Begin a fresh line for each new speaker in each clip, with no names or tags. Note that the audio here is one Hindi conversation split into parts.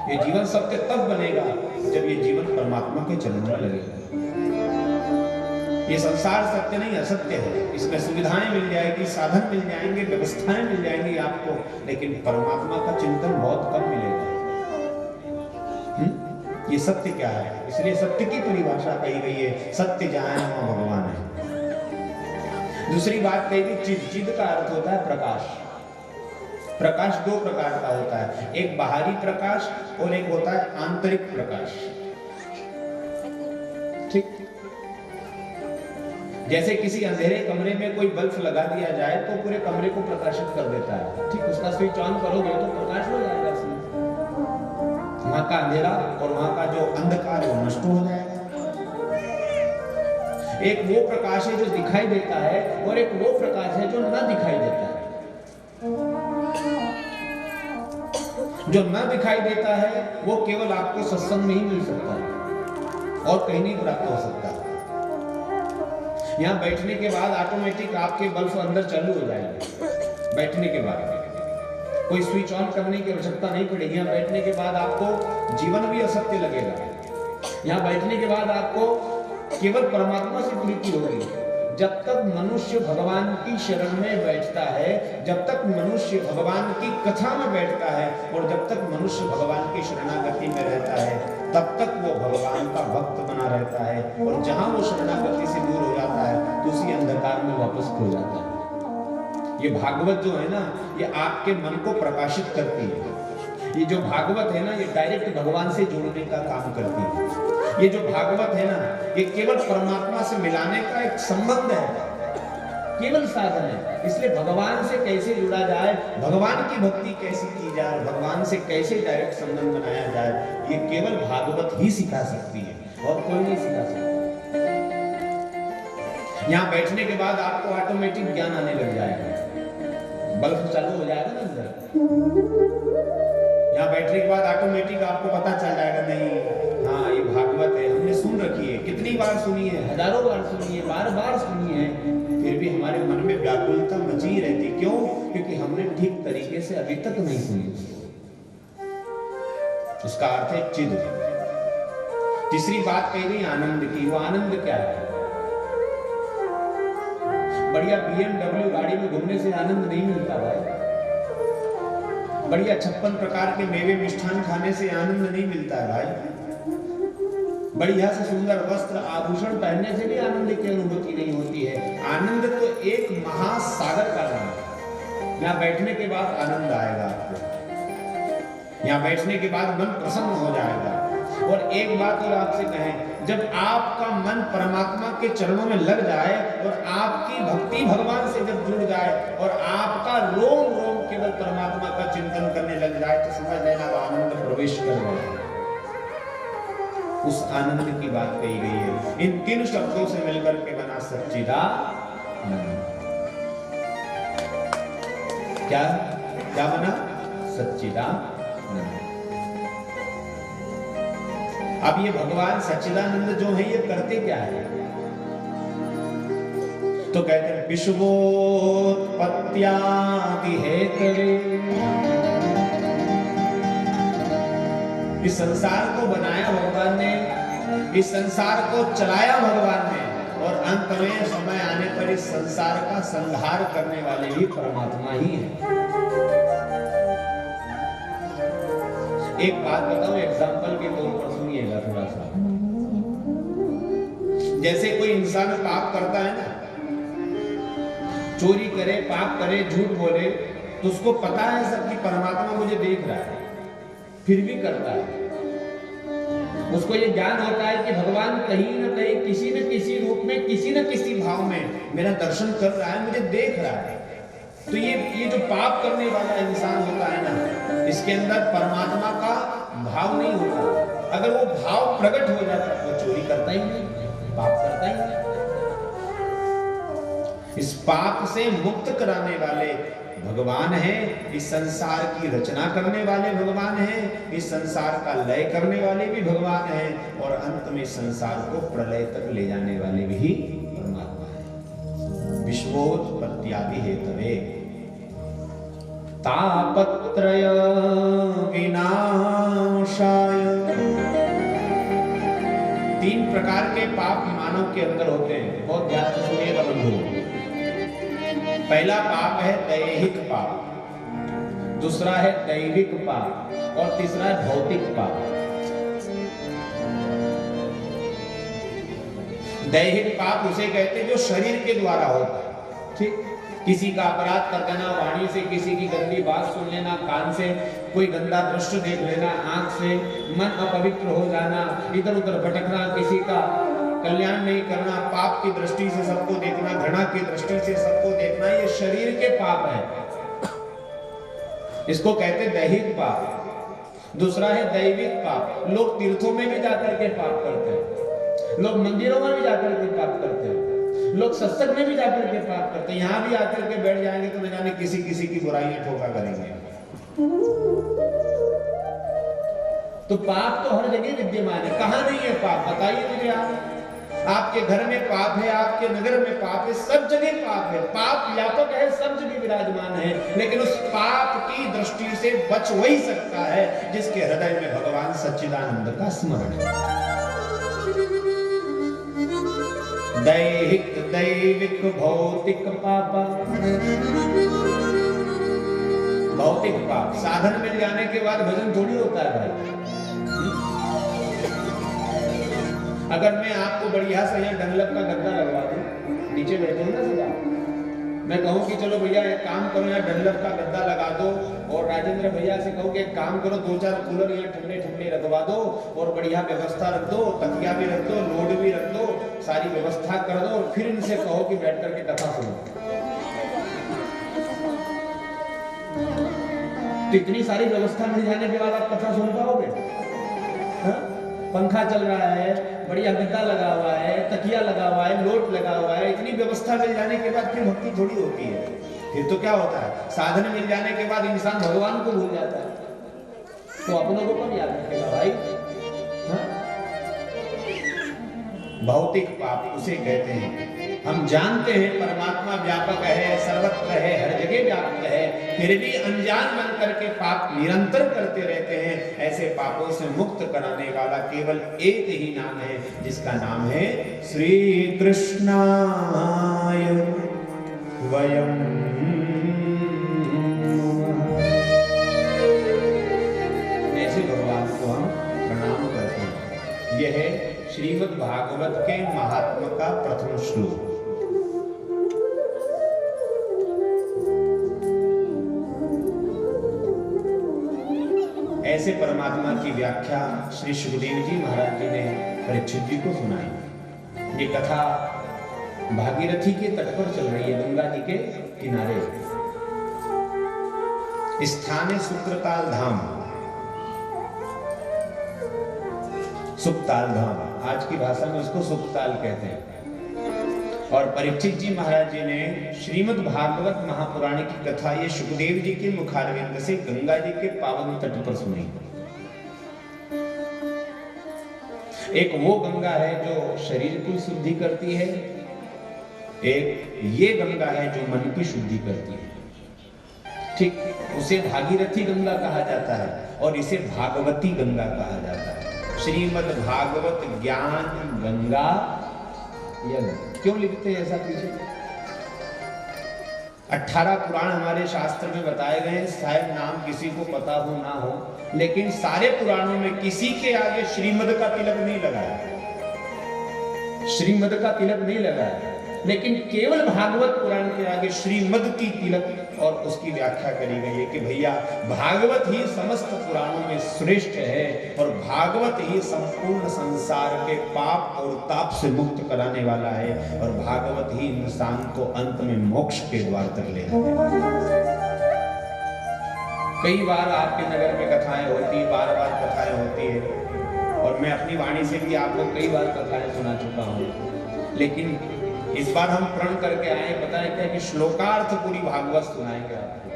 ये जीवन सत्य तब बनेगा जब ये जीवन परमात्मा के चरणों में लगेगा। ये संसार सत्य नहीं असत्य है, इसमें सुविधाएं मिल जाएगी, साधन मिल जाएंगे, व्यवस्थाएं मिल जाएंगी आपको, लेकिन परमात्मा का चिंतन बहुत कम मिलेगा। ये सत्य क्या है? इसलिए सत्य की परिभाषा कही गई है, सत्य जहां है वहां भगवान है। दूसरी बात कही गई चिद। चिद का अर्थ होता है प्रकाश। प्रकाश दो प्रकार का होता है, एक बाहरी प्रकाश और एक होता है आंतरिक प्रकाश। ठीक, जैसे किसी अंधेरे कमरे में कोई बल्ब लगा दिया जाए तो पूरे कमरे को प्रकाशित कर देता है। ठीक, उसका स्विच ऑन करोगे तो प्रकाश हो जाएगा, वहां का अंधेरा और वहां का जो अंधकार वो नष्ट हो जाएगा। एक वो प्रकाश है जो दिखाई देता है और एक वो प्रकाश है जो ना दिखाई देता है। जो ना दिखाई देता है वो केवल आपको सत्संग में ही मिल सकता है और कहीं नहीं प्राप्त हो सकता। यहाँ बैठने के बाद ऑटोमेटिक आपके बल्ब अंदर चालू हो जाएंगे। बैठने के बाद कोई स्विच ऑन करने की आवश्यकता नहीं पड़ेगी। यहाँ बैठने के बाद आपको जीवन भी असत्य लगेगा। यहाँ बैठने के बाद आपको केवल परमात्मा से प्रीति होगी। जब तक मनुष्य भगवान की शरण में बैठता है, जब तक मनुष्य भगवान की कथा में बैठता है और जब तक मनुष्य भगवान की शरणागति में रहता है, तब तक वो भगवान का भक्त बना रहता है। और जहां वो शरणागति से दूर हो जाता है तो उसी अंधकार में वापस खो जाता है। ये भागवत जो है ना, ये आपके मन को प्रकाशित करती है। ये जो भागवत है ना, ये डायरेक्ट भगवान से जोड़ने का काम करती है। ये जो भागवत है ना, ये केवल परमात्मा से मिलाने का एक संबंध है, केवल साधन है। इसलिए भगवान से कैसे जुड़ा जाए, भगवान की भक्ति कैसे की जाए, भगवान से कैसे डायरेक्ट संबंध बनाया जाए, ये केवल भागवत ही सिखा सकती है और कोई नहीं सिखा सकता। यहाँ बैठने के बाद आपको ऑटोमेटिक ज्ञान आने लग जाएगा, बल्ब चालू हो जाएगा ना अंदर। यहाँ बैठने के बाद ऑटोमेटिक आपको पता चल जाएगा, नहीं हाँ ये भागवत है, हमने सुन रखी है, कितनी बार सुनी है, हजारों बार सुनी है, बार बार सुनी है, फिर भी हमारे मन में व्याकुलता मची रहती। क्यों? क्योंकि हमने ठीक तरीके से अभी तक नहीं सुनी। उसका अर्थ है चिद। तीसरी बात कही गई आनंद की। वो आनंद क्या है? बढ़िया BMW गाड़ी में घूमने से आनंद नहीं मिलता भाई। बढ़िया 56 प्रकार के मेवे मिष्ठान खाने से आनंद नहीं मिलता है भाई। बढ़िया से सुंदर वस्त्र आभूषण पहनने से भी आनंद की अनुभूति नहीं होती है। आनंद तो एक महासागर का नाम है। यहाँ बैठने के बाद आनंद आएगा आपको। यहाँ बैठने के बाद मन प्रसन्न हो जाएगा। और एक बात और आपसे कहें, जब आपका मन परमात्मा के चरणों में लग जाए और आपकी भक्ति भगवान से जब जुड़ जाए और आपका रोम रोम केवल परमात्मा का चिंतन करने लग जाए, तो समझ लेना आनंद प्रवेश कर गया। उस आनंद की बात कही गई है। इन तीन शब्दों से मिलकर के बना सच्चिदानंद। क्या क्या बना? सच्चिदानंद। अब ये भगवान सच्चिदानंद जो है, ये करते क्या है? तो कहते हैं विश्वोत्पत्त्यादि हेतवे। इस संसार को बनाया भगवान ने, इस संसार को चलाया भगवान ने, और अंत में समय आने पर इस संसार का संहार करने वाले भी परमात्मा ही है। एक बात बताऊं, एग्जाम्पल के तौर पर सुनिएगा थोड़ा सा। जैसे कोई इंसान पाप करता है ना, चोरी करे, पाप करे, झूठ बोले, तो उसको पता है सब कि परमात्मा मुझे देख रहा है, फिर भी करता है। उसको ये ज्ञान होता है कि भगवान कहीं न कहीं किसी न किसी रूप में, किसी न किसी भाव में मेरा दर्शन कर रहा है, मुझे देख रहा है। तो ये जो पाप करने वाला इंसान होता है ना, इसके अंदर परमात्मा का भाव नहीं होता। अगर वो भाव प्रकट हो जाता है तो चोरी करता ही नहीं, पाप करता ही नहीं। इस पाप से मुक्त कराने वाले भगवान है, इस संसार की रचना करने वाले भगवान है, इस संसार का लय करने वाले भी भगवान है, और अंत में संसार को प्रलय तक ले जाने वाले भी परमात्मा है। विश्वोत्पत्त्यादि हेतवे तापत्रय विनाशाय नाशाय। तीन प्रकार के पाप मानव के अंदर होते हैं, बहुत ध्यान से सुनिएगा बंधु। पहला पाप है दैहिक पाप, दूसरा है दैविक पाप और तीसरा है भौतिक पाप। दैहिक पाप उसे कहते हैं जो शरीर के द्वारा होता है, ठीक। किसी का अपराध कर देना, वाणी से किसी की गंदी बात सुन लेना, कान से कोई गंदा दृश्य देख लेना, आंख से मन अपवित्र हो जाना, इधर उधर भटकना, किसी का कल्याण नहीं करना, पाप की दृष्टि से सबको देखना, घृणा की दृष्टि से सबको देखना, ये शरीर के पाप है, इसको कहते दैहिक पाप। दूसरा है दैविक पाप। लोग तीर्थों में भी जाकर के पाप करते हैं, लोग मंदिरों में भी जाकर के पाप करते हैं, लोग सत्संग में भी जाकर के पाप करते हैं, यहां भी आकर के बैठ जाएंगे तो न जाने किसी किसी की बुराइयां ठोका करेंगे। तो पाप तो हर जगह विद्यमान है, कहां नहीं है पाप बताइए मुझे आप। आपके घर में पाप है, आपके नगर में पाप है, सब जगह पाप है। पाप व्यापक है, सब जगह विराजमान है, लेकिन उस पाप की दृष्टि से बच वही सकता है जिसके हृदय में भगवान सच्चिदानंद का स्मरण है। दैहिक दैविक भौतिक पाप। भौतिक पाप साधन मिल जाने के बाद भजन थोड़ी होता है भाई। अगर मैं आपको बढ़िया से यहाँ डंलप का गद्दा लगवा दूं, नीचे बैठे हो ना सब, मैं कहूँ कि चलो भैया एक काम करो, यहाँ डंलप का गद्दा लगा दो, और राजेंद्र भैया से कहूँ कि एक काम करो, 2-4 कूलर यहाँ ठंडे ठंडे रखवा दो, और बढ़िया व्यवस्था रख दो, तकिया भी रख दो, लोड भी रख दो, सारी व्यवस्था कर दो, और फिर इनसे कहो कि बैठ करके कथा सुनो। तो इतनी सारी व्यवस्था मिल जाने के बाद आप कथा सुन पाओगे? पंखा चल रहा है, बढ़िया गद्दा लगा हुआ है, तकिया लगा हुआ है, लोट लगा हुआ है, इतनी व्यवस्था मिल जाने के बाद फिर भक्ति थोड़ी होती है। फिर तो क्या होता है, साधन मिल जाने के बाद इंसान भगवान को भूल जाता है, तो अपनों को कौन याद रखेगा भाई? भौतिक पाप उसे कहते हैं। हम जानते हैं परमात्मा व्यापक है, सर्वत्र है, हर जगह व्याप्त है, फिर भी अनजान बन करके पाप निरंतर करते रहते हैं। ऐसे पापों से मुक्त कराने वाला केवल एक ही नाम है, जिसका नाम है श्री कृष्णाय वयम्। ऐसे भगवान को हम प्रणाम करते हैं। यह है श्रीमद् भागवत के महात्मा का प्रथम श्लोक। ऐसे परमात्मा की व्याख्या श्री सुखदेव जी महाराज जी ने परीक्षित जी को सुनाई। ये कथा भागीरथी के तट पर चल रही है, गंगा जी के किनारे। स्थान है सुक्रताल धाम, सुखताल धाम, आज की भाषा में उसको सुखताल कहते हैं। और परीक्षित जी महाराज जी ने श्रीमद् भागवत महापुराण की कथा ये सुखदेव जी के मुखारविंद से गंगा जी के पावन तट पर सुनी। एक वो गंगा है जो शरीर की शुद्धि करती है, एक ये गंगा है जो मन की शुद्धि करती है। ठीक, उसे भागीरथी गंगा कहा जाता है और इसे भागवती गंगा कहा जाता है। श्रीमद् भागवत ज्ञान गंगा यज्ञ क्यों लिखते हैं ऐसा पीछे? 18 पुराण हमारे शास्त्र में बताए गए, शायद नाम किसी को पता हो ना हो, लेकिन सारे पुराणों में किसी के आगे श्रीमद् का तिलक नहीं लगाया, श्रीमद् का तिलक नहीं लगाया, लेकिन केवल भागवत पुराण के आगे श्रीमद् की तिलक और उसकी व्याख्या करी गई है कि भैया भागवत ही समस्त पुराणों में श्रेष्ठ है और भागवत ही संपूर्ण संसार के पाप और ताप से मुक्त कराने वाला है और भागवत ही इंसान को अंत में मोक्ष के द्वार तक ले जाएगा। कई बार आपके नगर में कथाएं होती, बार बार कथाएं होती है और मैं अपनी वाणी से भी आपको कई बार कथाएं सुना चुका हूँ, लेकिन इस बार हम प्रण करके आए, पता है क्या, कि श्लोकार्थ पूरी भागवत सुनाएंगे आपको।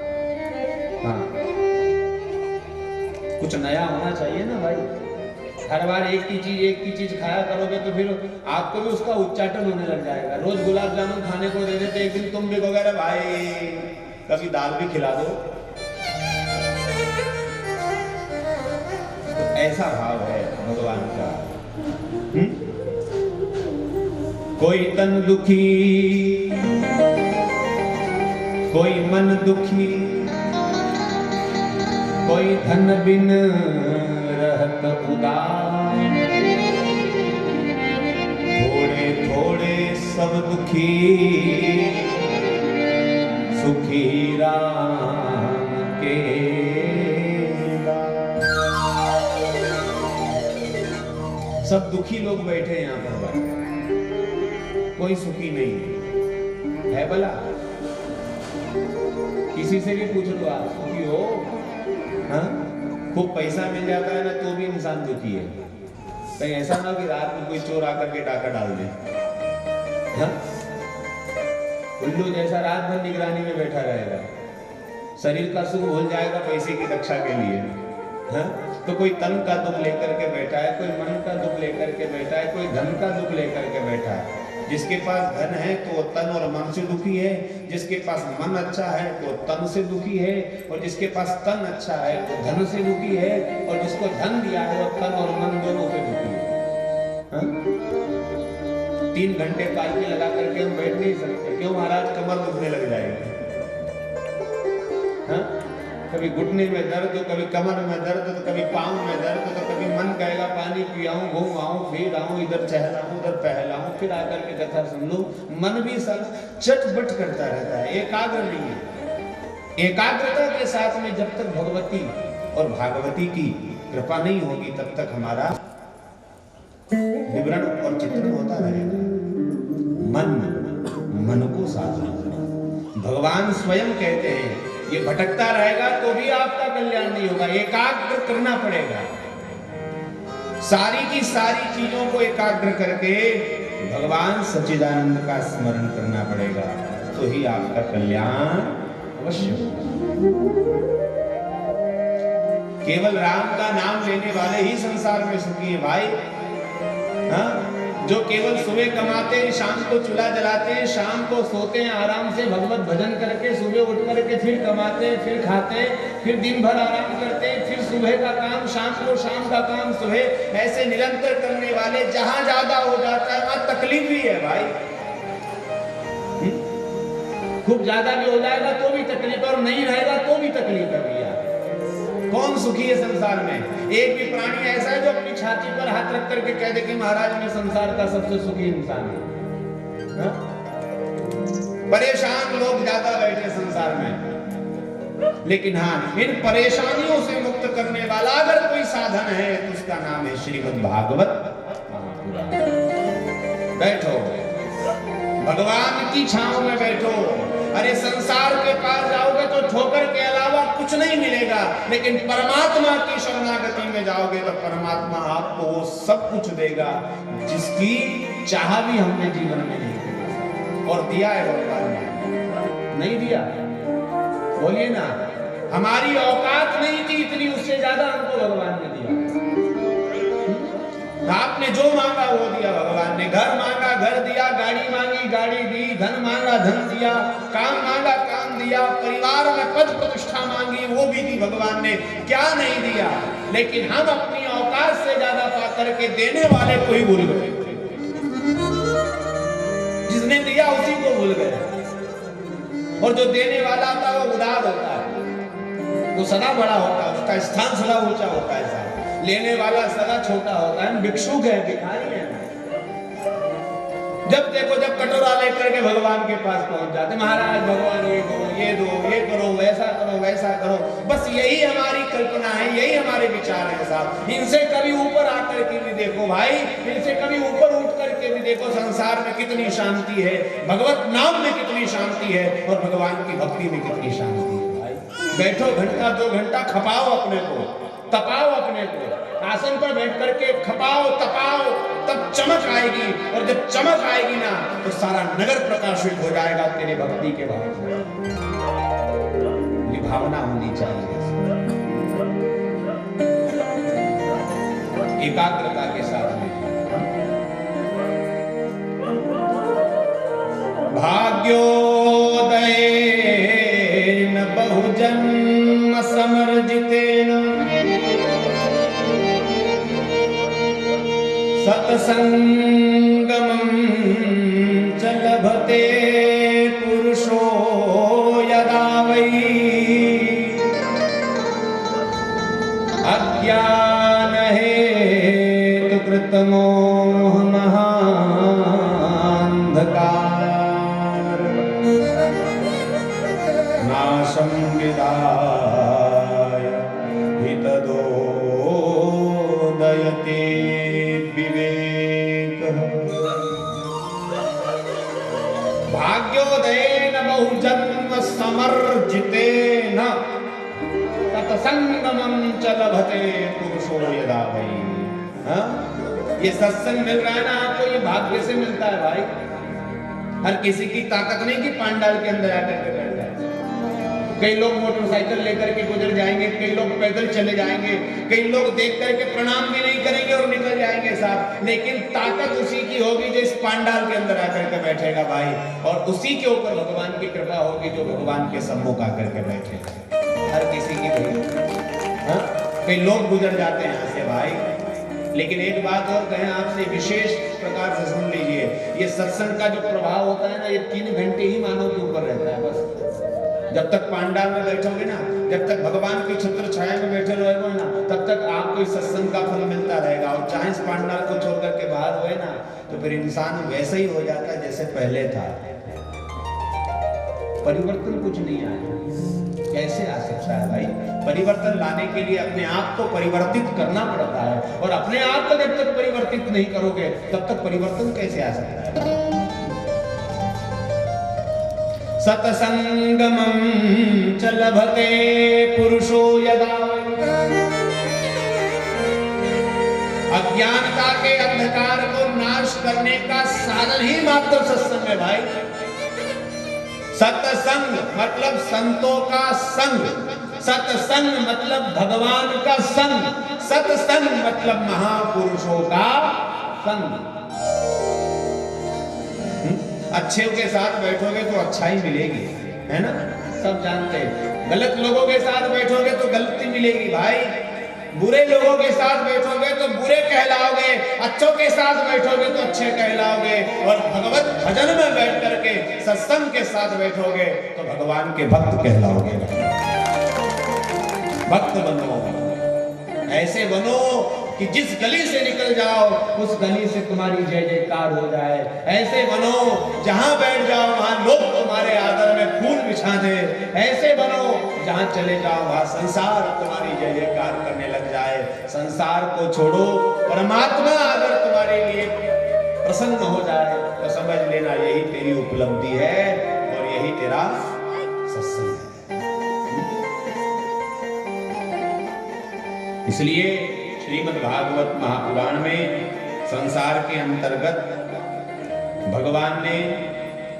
हाँ, कुछ नया होना चाहिए ना भाई। हर बार एक की चीज खाया करोगे तो फिर आपको भी उसका उच्चाटन होने लग जाएगा। रोज गुलाब जामुन खाने को दे देते, एक दिन तुम भी कहोगे भाई कभी दाल भी खिला दो। तो ऐसा भाव है भगवान का। कोई तन दुखी, कोई मन दुखी, कोई धन बिन रहत उदास, थोड़े थोड़े सब दुखी, सुखी राम के दास। सब दुखी लोग बैठे यहाँ पर, कोई सुखी नहीं है भला। किसी से भी पूछ लो आप सुखी हो? हाँ, खूब पैसा मिल जाता है ना तो भी इंसान दुखी है। कहीं ऐसा ना कि रात में कोई चोर आकर के डाका डाल दे। हाँ? उल्लू जैसा रात भर निगरानी में बैठा रहेगा, शरीर का सुख भूल जाएगा पैसे की रक्षा के लिए। हाँ? तो कोई तन का दुख लेकर के बैठा है, कोई मन का दुख लेकर के बैठा है, कोई धन का दुख लेकर के बैठा है। जिसके पास धन है तो वो तन और मन से दुखी है, जिसके पास मन अच्छा है तो तन से दुखी है, और जिसके पास तन अच्छा है तो धन से दुखी है, और जिसको धन दिया है वो तन और मन दोनों से दुखी है। हाँ? 3 घंटे पालकी लगा करके हम बैठ नहीं सकते, क्यों महाराज? कमर दुखने लग जाएगी। हाँ? कभी घुटने में दर्द, कभी कमर में दर्द, तो कभी पाँव में दर्द, तो कभी मन कहेगा पानी पियाऊं, घूम आऊं, फिर आऊं, इधर चहलाऊं, उधर पहलाऊं, फिर आकर के कथा सुन लूं। मन भी सब चटपट करता रहता है, एकाग्र नहीं है। एकाग्रता के साथ में जब तक भगवती और भागवती की कृपा नहीं होगी तब तक हमारा विवरण और चित्रण होता रहेगा। मन को साधना, भगवान स्वयं कहते हैं ये भटकता रहेगा तो भी आपका कल्याण नहीं होगा, एकाग्र करना पड़ेगा। सारी की सारी चीजों को एकाग्र करके भगवान सच्चिदानंद का स्मरण करना पड़ेगा, तो ही आपका कल्याण अवश्य होगा। केवल राम का नाम लेने वाले ही संसार में सुखी है भाई। हाँ? जो केवल सुबह कमाते हैं, शाम को चूल्हा जलाते हैं, शाम को सोते हैं आराम से भगवत भजन करके, सुबह उठ करके फिर कमाते हैं, फिर खाते हैं, फिर दिन भर आराम करते हैं, फिर सुबह का काम शाम को, शाम का काम सुबह, ऐसे निरंतर करने वाले जहां ज्यादा हो जाता है वहां तकलीफ भी है भाई। खूब ज्यादा भी हो जाएगा तो भी तकलीफ, और नहीं रहेगा तो भी तकलीफ है भैया। कौन सुखी है संसार में? एक भी प्राणी ऐसा है जो अपनी छाती पर हाथ रख करके कह दे कि महाराज मैं संसार का सबसे सुखी इंसान हूं? हाँ? परेशान लोग ज्यादा बैठे संसार में, लेकिन हाँ, इन परेशानियों से मुक्त करने वाला अगर कोई साधन है तो उसका नाम है श्रीमद् भागवत महापुराण। बैठो, भगवान की छांव में बैठो। अरे संसार के पास जाओगे तो ठोकर के अलावा कुछ नहीं मिलेगा, लेकिन परमात्मा की शरणागति में जाओगे तो परमात्मा आपको वो सब कुछ देगा जिसकी चाह भी हमने जीवन में नहीं की, और दिया है भगवान ने। नहीं दिया? बोलिए ना, हमारी औकात नहीं थी इतनी, उससे ज्यादा हमको भगवान ने दिया। आपने जो मांगा वो दिया भगवान ने। घर मांगा घर दिया, गाड़ी मांगी गाड़ी दी, धन मांगा धन दिया, काम मांगा काम दिया, परिवार में पद प्रतिष्ठा मांगी वो भी दी भगवान ने। क्या नहीं दिया? लेकिन हम अपनी औकात से ज्यादा पा करके देने वाले को ही भूल गए। जिसने दिया उसी को भूल गए। और जो देने वाला था वो उदार होता है, वो सदा बड़ा होता है, उसका स्थान सदा ऊंचा होता है। लेने वाला सदा छोटा होता है। भिक्षुक है, भिखारी है। जब देखो जब कटोरा लेकर के भगवान के पास पहुंच जाते, महाराज भगवान ये दो ये दो, ये करो, वैसा करो, वैसा करो। बस यही हमारी कल्पना है, यही हमारे विचार है साहब। इनसे कभी ऊपर आकर के भी देखो भाई, इनसे कभी ऊपर उठ करके भी देखो। संसार में कितनी शांति है, भगवत नाम में कितनी शांति है, और भगवान की भक्ति में कितनी शांति है भाई। बैठो घंटा 2 घंटा, खपाओ अपने को, तपाओ अपने को, आसन पर बैठ करके खपाओ, तपाओ, तब चमक आएगी। और जब चमक आएगी ना तो सारा नगर प्रकाशित हो जाएगा तेरे भक्ति के भाव से। ये भावना होनी चाहिए, एकाग्रता के साथ में। भाग्योदय बहुजन्म समर्जितेन सत्संगमं च लभते पुरुषो यदा वै अज्ञान हेतु कृतमोह महांधकार नाशं विदाय हितदोदयते विवेकः भाग्योदयेन बहुजन्म समर्जितेन सत्संगमं च लभते पुरुषो यदा वै। ये सत्संग मिल रहा है ना आपको, ये भाग्य से मिलता है भाई। हर किसी की ताकत नहीं कि पांडाल के अंदर आकर के बैठ जाए। कई लोग मोटरसाइकिल लेकर के गुजर जाएंगे, कई लोग पैदल चले जाएंगे, कई लोग देख करके प्रणाम भी नहीं करेंगे और निकल जाएंगे साहब, लेकिन ताकत उसी की होगी जो इस पांडाल के अंदर आकर के बैठेगा भाई, और उसी के ऊपर भगवान की कृपा होगी जो भगवान के सम्मुख आकर के बैठेगा। हर किसी की नहीं। कई लोग गुजर जाते हैं यहाँ से भाई, लेकिन एक बात और कहें आपसे, विशेष प्रकार से सुन लीजिए, ये सत्संग का जो प्रभाव होता है ना, ये 3 घंटे ही मानव के ऊपर रहता है बस। जब तक पांडाल में बैठोगे ना, जब तक भगवान की छत्र छाया में बैठे रहोगे ना, तब तक आपको इस सत्संग का फल मिलता रहेगा। और चाहे इस पांडाल को छोड़ करके बाहर हुए ना, तो फिर इंसान वैसे ही हो जाता है जैसे पहले था। परिवर्तन कुछ नहीं आया। कैसे आ सकता है भाई? परिवर्तन लाने के लिए अपने आप को परिवर्तित करना पड़ता है, और अपने आप को जब तक परिवर्तित नहीं करोगे तब तक परिवर्तन कैसे आ सकता है? सत्संगमं च लभते पुरुषो यदा, अज्ञानता के अंधकार को नाश करने का साधन ही मात्र सत्संग है भाई। सत्संग मतलब संतों का संग, सत्संग मतलब भगवान का संग, सत्संग मतलब महापुरुषों का संग। अच्छे के साथ बैठोगे तो अच्छाई मिलेगी, है ना? सब जानते हैं। गलत लोगों के साथ बैठोगे तो गलती मिलेगी भाई। बुरे लोगों के साथ बैठोगे तो बुरे कहलाओगे, अच्छों के साथ बैठोगे तो अच्छे कहलाओगे, और भगवत भजन में बैठ करके सत्संग के साथ बैठोगे तो भगवान के भक्त कहलाओगे। भक्त बनो, ऐसे बनो कि जिस गली से निकल जाओ उस गली से तुम्हारी जय जयकार हो जाए। ऐसे बनो जहां बैठ जाओ वहां लोग तुम्हारे आदर में फूल बिछा दे। ऐसे बनो जहां चले जाओ वहां संसार तुम्हारी जय जयकार करने लग जाए। संसार को छोड़ो, परमात्मा अगर तुम्हारे लिए प्रसन्न हो जाए तो समझ लेना यही तेरी उपलब्धि है और यही तेरा सत्संग है। इसलिए श्रीमद् भागवत महापुराण में संसार के अंतर्गत भगवान ने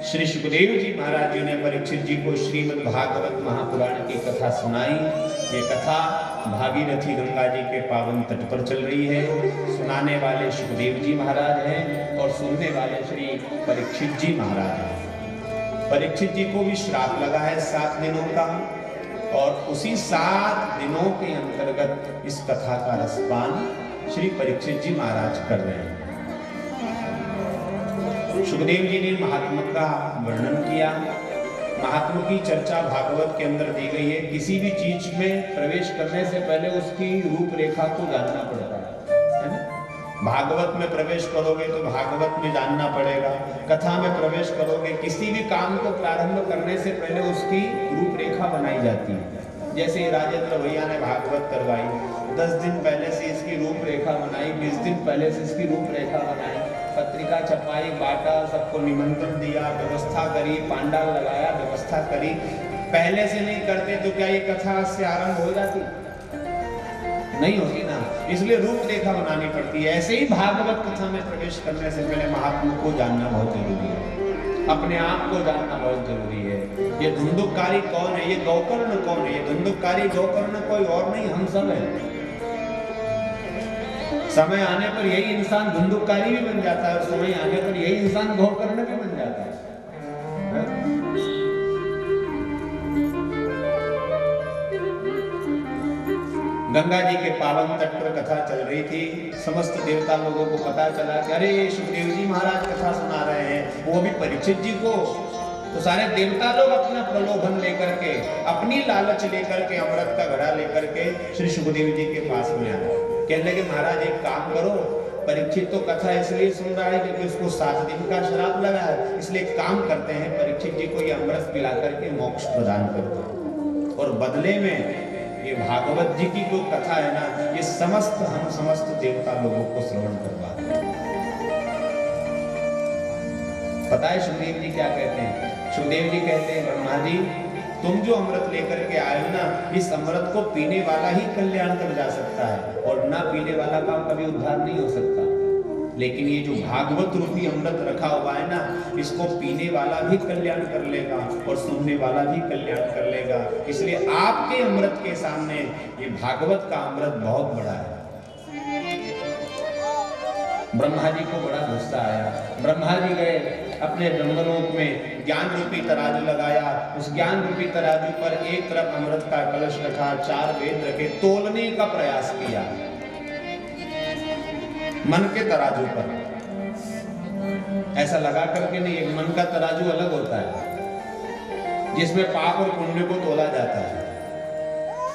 श्री सुखदेव जी महाराज जी ने परीक्षित जी को श्रीमद् भागवत महापुराण की कथा सुनाई। ये कथा भागीरथी गंगा जी के पावन तट पर चल रही है। सुनाने वाले सुखदेव जी महाराज हैं और सुनने वाले श्री परीक्षित जी महाराज हैं। परीक्षित जी को भी श्राप लगा है 7 दिनों का, और उसी 7 दिनों के अंतर्गत इस कथा का रसपान श्री परीक्षित जी महाराज कर रहे हैं। सुखदेव जी ने महात्मा का वर्णन किया। महात्मा की चर्चा भागवत के अंदर दी गई है। किसी भी चीज में प्रवेश करने से पहले उसकी रूपरेखा को जानना पड़ता है ना? भागवत में प्रवेश करोगे तो भागवत में जानना पड़ेगा। कथा में प्रवेश करोगे, किसी भी काम को प्रारंभ करने से पहले उसकी रूपरेखा बनाई जाती है। जैसे राजेंद्र भैया ने भागवत करवाई, 10 दिन पहले से इसकी रूपरेखा बनाई, 20 दिन पहले से इसकी रूपरेखा बनाई, पत्रिका छपाई, बांटा, सबको निमंत्रण दिया, व्यवस्था करी, पांडाल लगाया, व्यवस्था करी। पहले से नहीं करते तो क्या ये कथा से आरंभ हो जाती? नहीं होगी ना। इसलिए रूपरेखा बनानी पड़ती है। ऐसे ही भागवत कथा में प्रवेश करने से पहले महात्मा को जानना बहुत जरूरी है, अपने आप को जानना बहुत जरूरी है। ये धुंधुकारी कौन है, ये गौकर्ण कौन है? ये धुंधुकारी गौकर्ण कोई और नहीं, हम सब हैं। समय आने पर यही इंसान धुंधुकारी भी बन जाता है और समय आने पर यही इंसान गौकर्ण भी बन जाता है। गंगा जी के पावन तट पर कथा चल रही थी। समस्त देवता लोगों को पता चला कि अरे सुखदेव जी महाराज कथा सुना रहे हैं, वो भी परीक्षित जी को। तो सारे देवता लोग अपना प्रलोभन लेकर के, अपनी लालच लेकर के, अमृत का घड़ा लेकर के श्री सुखदेव जी के पास में आए। कहने लगे महाराज एक काम करो, परीक्षित तो कथा इसलिए सुन रहा है क्योंकि उसको 7 दिन का श्राप लगा है, इसलिए एक काम करते हैं, परीक्षित जी को ये अमृत पिला करके मोक्ष प्रदान करते हैं, और बदले में ये भागवत जी की जो कथा है ना, ये हम समस्त देवता लोगों को श्रवण करवा दें। पता है सुखदेव जी क्या कहते हैं? सुखदेव जी कहते हैं ब्रह्मा जी, तुम जो अमृत लेकर के आए हो ना, इस अमृत को पीने वाला ही कल्याण कर जा सकता है, और ना पीने वाला का कभी उद्धार नहीं हो सकता। लेकिन ये जो भागवत रूपी अमृत रखा हुआ है ना, इसको पीने वाला भी कल्याण कर लेगा और सुनने वाला भी कल्याण कर लेगा। इसलिए आपके अमृत के सामने ये भागवत का अमृत बहुत बड़ा है। ब्रह्मा जी को बड़ा गुस्सा आया। ब्रह्मा जी गए अपने ब्रह्मलोक में, ज्ञान रूपी तराजू लगाया, उस ज्ञान रूपी तराजू पर एक तरफ अमृत का कलश रखा, 4 वेद रखे, तोलने का प्रयास किया मन के तराजू पर। ऐसा लगा करके नहीं, एक मन का तराजू अलग होता है जिसमें पाप और पुण्य को तोला जाता है।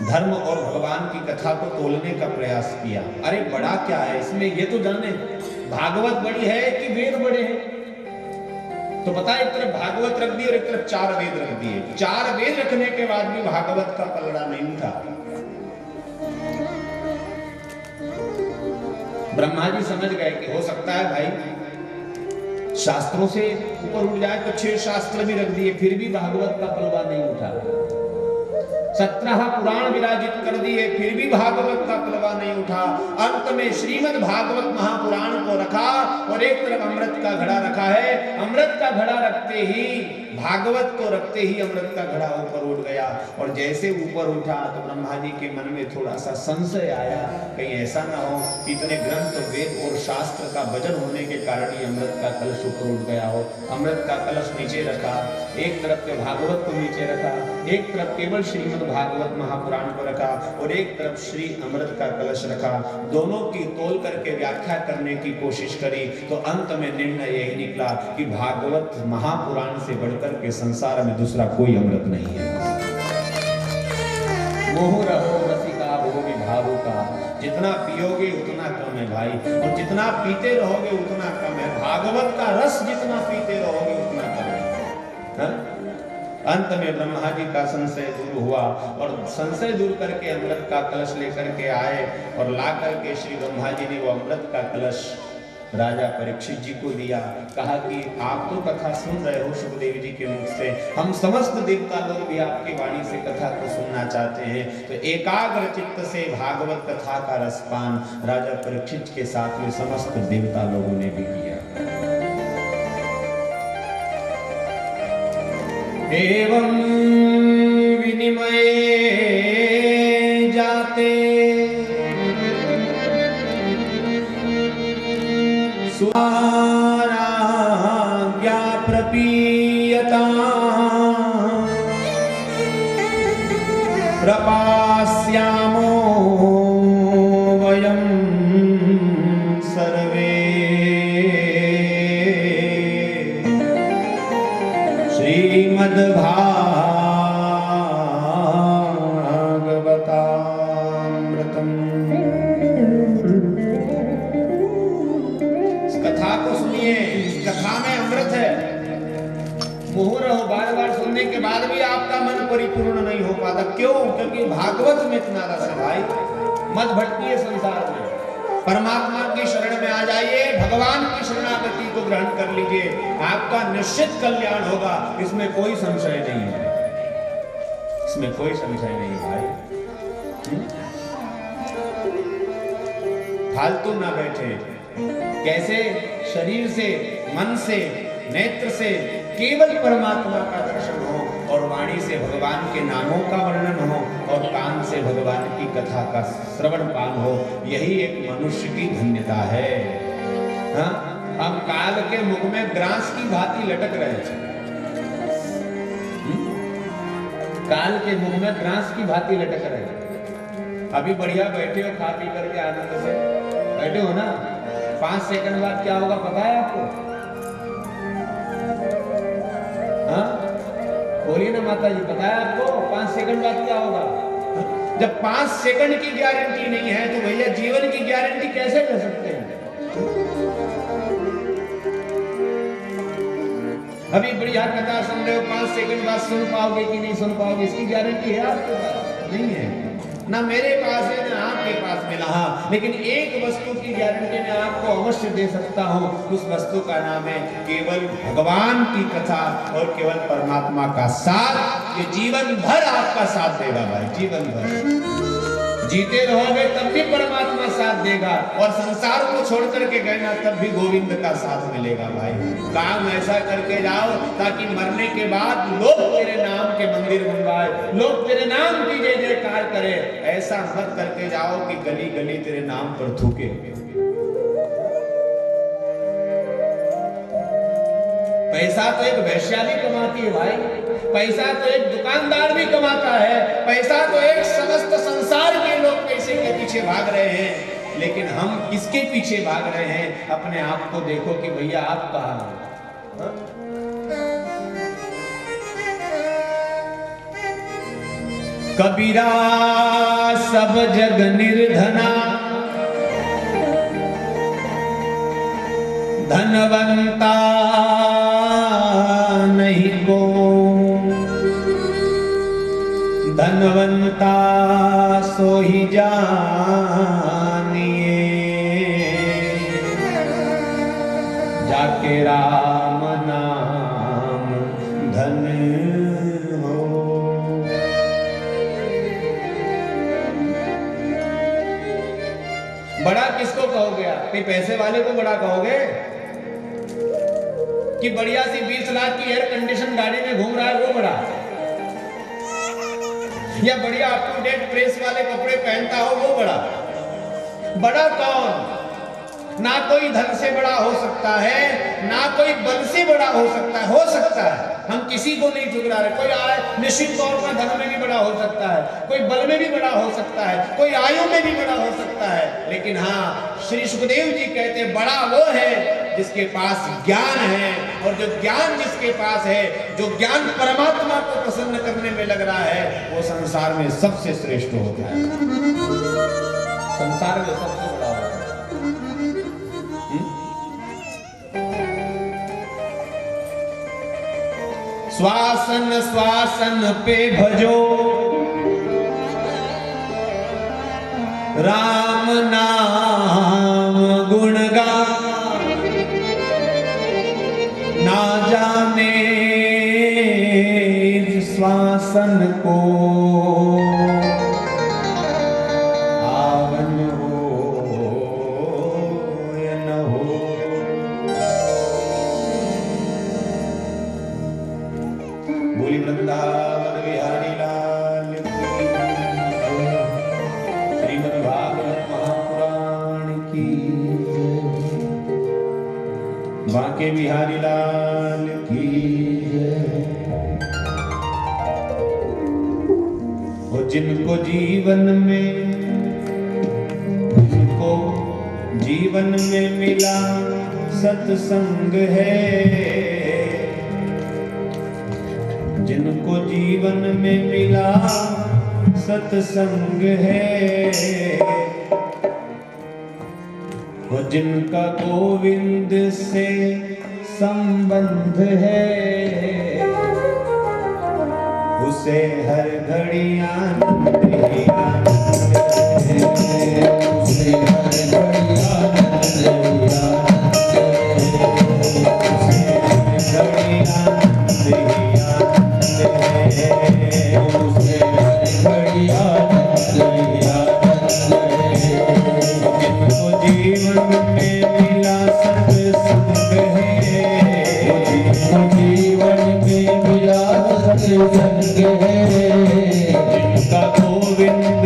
धर्म और भगवान की कथा को तोलने का प्रयास किया। अरे बड़ा क्या है इसमें, ये तो जाने भागवत बड़ी है कि वेद बड़े हैं। तो पता है, एक तरफ भागवत रख दी और एक तरफ 4 वेद रख दिए। 4 वेद रखने के बाद भी भागवत का पलड़ा नहीं था। ब्रह्मा जी समझ गए कि हो सकता है भाई शास्त्रों से ऊपर उठ जाए, तो 6 शास्त्र भी रख दिए, फिर भी भागवत का पलड़ा नहीं उठा। 17 पुराण विराजित कर दिए, फिर भी भागवत का पलड़ा नहीं उठा। अंत में श्रीमद् भागवत महापुराण को रखा और एक तरफ अमृत का घड़ा रखा है। अमृत का घड़ा रखते ही, भागवत को रखते ही अमृत का घड़ा ऊपर उठ गया। और जैसे ऊपर उठा तो ब्रह्मा जी के मन में थोड़ा सा संशय आया, कहीं ऐसा ना हो कि इतने ग्रंथ वेद और शास्त्र का वजन होने के कारण ही अमृत का कलश ऊपर उठ गया हो। अमृत का कलश नीचे रखा, एक तरफ के भागवत को नीचे रखा, एक तरफ केवल श्रीमद् भागवत महापुराण को रखा और एक तरफ श्री अमृत का कलश रखा। दोनों की तोल करके व्याख्या करने की कोशिश करी तो अंत में निर्णय यही निकला कि भागवत महापुराण से बढ़कर के संसार में दूसरा कोई अमृत नहीं है। मोह रहो रसिका भो विभावों का, जितना पियोगे उतना कम है भाई, और जितना पीते रहोगे उतना कम है। भागवत का रस जितना पीते रहोगे उतना कम है। हा? अंत में ब्रह्मा जी का संशय दूर हुआ और संशय दूर करके अमृत का कलश लेकर के आए और ला करके श्री ब्रह्मा जी ने वो अमृत का कलश राजा परीक्षित जी को दिया। कहा कि आप तो कथा सुन रहे हो सुखदेव जी के मुख से, हम समस्त देवता लोग भी आपकी वाणी से कथा को सुनना चाहते हैं। तो एकाग्र चित्त से भागवत कथा का रसपान राजा परीक्षित के साथ में समस्त देवता लोगों ने भी किया। एवं विनिमय जाते स्वाराज्ञा प्रपीयता प्रपास्यामो वयं सर्वे श्रीमद्भागवतामृतम्। इस कथा को सुनिए, इस कथा में अमृत है। मुहुर हो, बार बार सुनने के बाद भी आपका मन परिपूर्ण नहीं हो पाता। क्यों? क्योंकि भागवत में इतना रस है भाई। मत भटकिए संसार में, परमात्मा की शरण में आ जाइए, भगवान की शरणागति को ग्रहण कर लीजिए, आपका निश्चित कल्याण होगा। इसमें कोई संशय नहीं है, इसमें कोई संशय नहीं है भाई। फालतू ना बैठे, कैसे शरीर से, मन से, नेत्र से केवल परमात्मा का दर्शन हो और वाणी से भगवान के नामों का वर्णन हो और कान से भगवान की कथा का श्रवण पान हो। यही एक मनुष्य की धन्यता है। हाँ? हम काल के मुख में ग्रास की भांति लटक रहे हैं। काल के मुख में ग्रास की भांति लटक रहे हैं। अभी बढ़िया बैठे हो, खा पी करके आनंद से बैठे हो ना, 5 सेकंड बाद क्या होगा पता है आपको? हाँ बोलिए ना माता जी, पता है आपको 5 सेकंड बाद क्या होगा? जब 5 सेकंड की गारंटी नहीं है तो भैया जीवन की गारंटी कैसे ले सकते हैं? अभी बढ़िया कथा सुन रहे हो, 5 सेकंड बाद सुन पाओगे कि नहीं सुन पाओगे, इसकी गारंटी है आपके पास? नहीं है ना, मेरे पास है ना आपके पास में। हाँ, लेकिन एक वस्तु की गारंटी मैं आपको अवश्य दे सकता हूं, उस वस्तु का नाम है केवल भगवान की कथा और केवल परमात्मा का साथ। ये जीवन भर आपका साथ देगा भाई, जीवन भर जीते रहोगे तब भी परमात्मा साथ देगा, और संसार को छोड़ करके गए ना तब भी गोविंद का साथ मिलेगा भाई। काम ऐसा करके जाओ ताकि मरने के बाद लोग तेरे नाम के मंदिर बनवाए, लोग तेरे नाम की जय जयकार करे। ऐसा मत करके जाओ कि गली गली तेरे नाम पर थूके। पैसा तो एक वेश्या भी कमाती है भाई, पैसा तो एक दुकानदार भी कमाता है, पैसा तो एक समस्त संसार के लोग पैसे के पीछे भाग रहे हैं, लेकिन हम किसके पीछे भाग रहे हैं? अपने आप को देखो कि भैया आप कहां हैं? कबीरा सब जग निर्धना, धनवंता नहीं को, धनवंता सो ही जानिए, जाके राम नाम धन हो। बड़ा किसको कहोगे आप? पैसे वाले को बड़ा कहोगे कि बढ़िया सी 20 लाख की एयर कंडीशन गाड़ी में घूम रहा है वो बड़ा, या बढ़िया अप टू डेट प्रेस वाले कपड़े पहनता हो वो बड़ा? बड़ा कौन? ना कोई धन से बड़ा हो सकता है, ना कोई बल से बड़ा हो सकता है। हो सकता है, हम किसी को नहीं ठुकरा रहे। कोई आय निश्चित तौर पर धन में भी बड़ा हो सकता है, कोई बल में भी बड़ा हो सकता है, कोई आयु में भी बड़ा हो सकता है, लेकिन हाँ श्री सुखदेव जी कहते बड़ा वो है जिसके पास ज्ञान है, और जो ज्ञान जिसके पास है, जो ज्ञान परमात्मा को प्रसन्न करने में लग रहा है, वो संसार में सबसे श्रेष्ठ होता है, संसार में सबसे बड़ा होता है। श्वासन श्वासन पे भजो राम नाम गुणगान, ना जाने श्वासन को आवन हो या न हो। बोली वृंदावन बिहारी लाल की, श्रीमद् भागवत महापुराण की, बांके बिहारी लाल की। वो जिनको जीवन में मिला सत्संग है, जिनको जीवन में मिला सत्संग है, वो जिनका गोविंद से संबंध है, उसे हर घड़ी आनंद ही आनंद है, उसे हर घड़ी आनंद ही आनंद है, उसे हर घड़ी आनंद ही आनंद है, उसे हर घड़ी आनंद ही आनंद है। जिनको जीवन में मिला सत्संग है, जीवन में मिला सत्संग है, जिनका गोविंद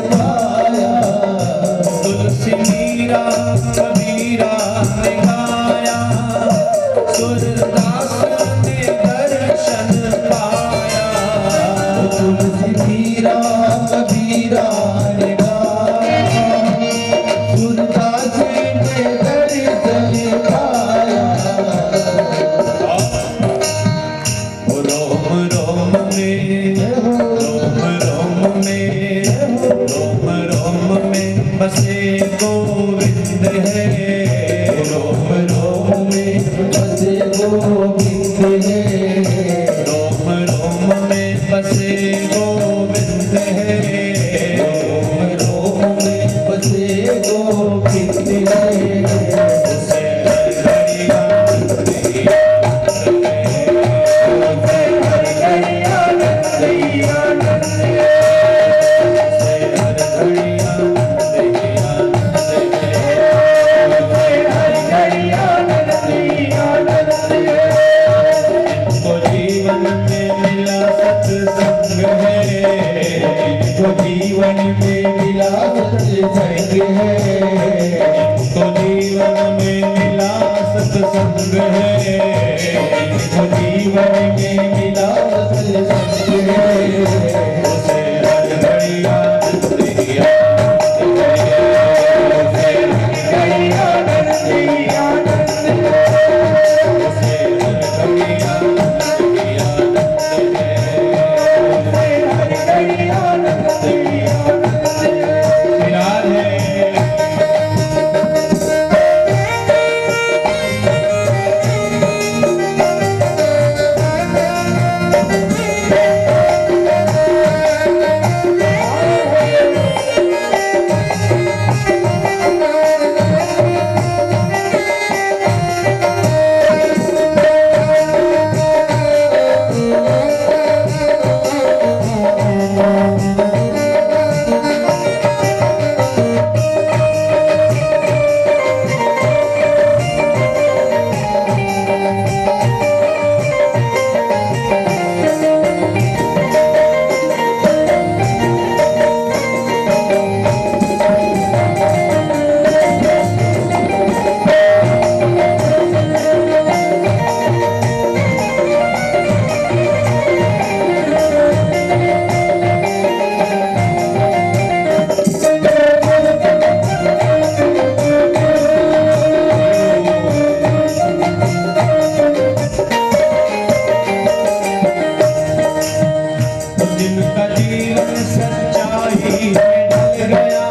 पाया।
तुलसी मीरा कबीरा ने गाया, सूरदास ने दर्शन पाया।
तुलसी मीरा कबीरा ने गाया, सूरदास ने दर्शन पाया।
रोम रोम में, रोम रोम में, रोम रोम में बसे गोविंद है।
रोम रोम में बसे गोविंद है।
रोम रोम में बसे गोविंद है।
रोम रोम में बसे गोविंद है।
उसे हर घड़ी आनंद ही आनंद है। उसे हर घड़ी आनंद ही आनंद है। इनको जीवन में मिला सत्संग है।
तो जीवन में मिला सत्संग है।
इनको जीवन में मिला सत्संग है।
तो जीवन में मिला सत्संग है।
उसे हर घड़ी आनंद ही आनंद है। उसे हर घड़ी आनंद ही आनंद है। उसे हर घड़ी आनंद ही आनंद है। उसे हर घड़ी आनंद ही आनंद है। विराज है। जिनका जीवन सच्चाई में ढल गया,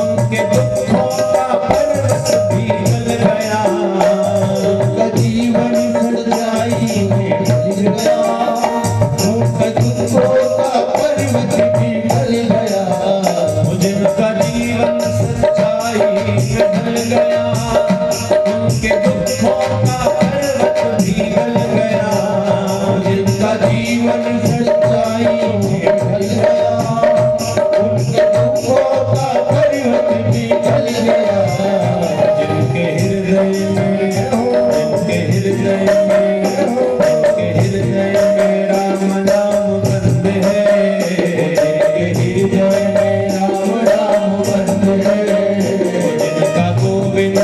उनके दुखों का पर्वत भी गल गया।
उनका जीवन सच्चाई में ढल गया, उनका दुखों का पर्वत भी ढल गया।
जिनका जीवन सच्चाई में ढल गया, उनके दुखों का पर्वत भी गल गया।
जिनका जीवन सच्चाई में ढल गया, उनके दुखों का पर्वत भी ढल गया।
जिनके हृदय में, जिनके हृदय में, जिनके हृदय में राम नाम बंद है।
जिनके हृदय में राम नाम बंद है।
जिनका गोविंद